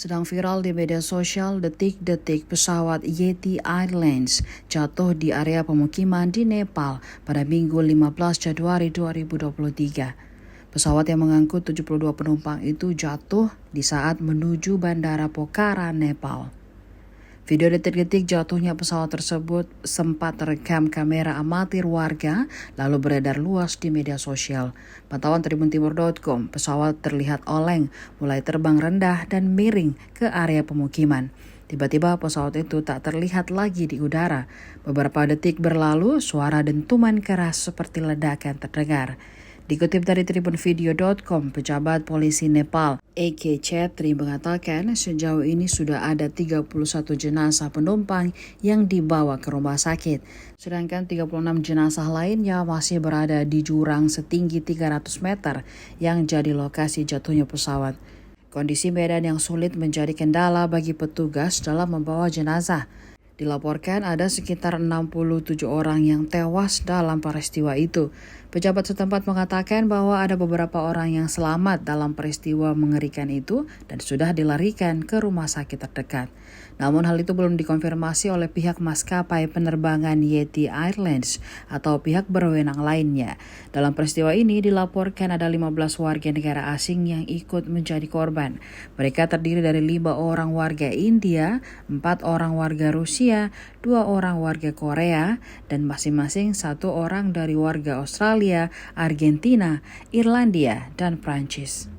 Sedang viral di media sosial detik-detik pesawat Yeti Airlines jatuh di area pemukiman di Nepal pada Minggu 15 Januari 2023. Pesawat yang mengangkut 72 penumpang itu jatuh di saat menuju Bandara Pokhara, Nepal. Video detik-detik jatuhnya pesawat tersebut sempat terekam kamera amatir warga lalu beredar luas di media sosial. Pantauan tribuntimur.com, pesawat terlihat oleng, mulai terbang rendah dan miring ke area pemukiman. Tiba-tiba pesawat itu tak terlihat lagi di udara. Beberapa detik berlalu, suara dentuman keras seperti ledakan terdengar. Dikutip dari tribunvideo.com, pejabat polisi Nepal, A.K. Chetri mengatakan sejauh ini sudah ada 31 jenazah penumpang yang dibawa ke rumah sakit. Sedangkan 36 jenazah lainnya masih berada di jurang setinggi 300 meter yang jadi lokasi jatuhnya pesawat. Kondisi medan yang sulit menjadi kendala bagi petugas dalam membawa jenazah. Dilaporkan ada sekitar 67 orang yang tewas dalam peristiwa itu. Pejabat setempat mengatakan bahwa ada beberapa orang yang selamat dalam peristiwa mengerikan itu dan sudah dilarikan ke rumah sakit terdekat. Namun hal itu belum dikonfirmasi oleh pihak maskapai penerbangan Yeti Airlines atau pihak berwenang lainnya. Dalam peristiwa ini dilaporkan ada 15 warga negara asing yang ikut menjadi korban. Mereka terdiri dari 5 orang warga India, 4 orang warga Rusia, 2 orang warga Korea, dan masing-masing 1 orang dari warga Australia, Argentina, Irlandia, dan Prancis.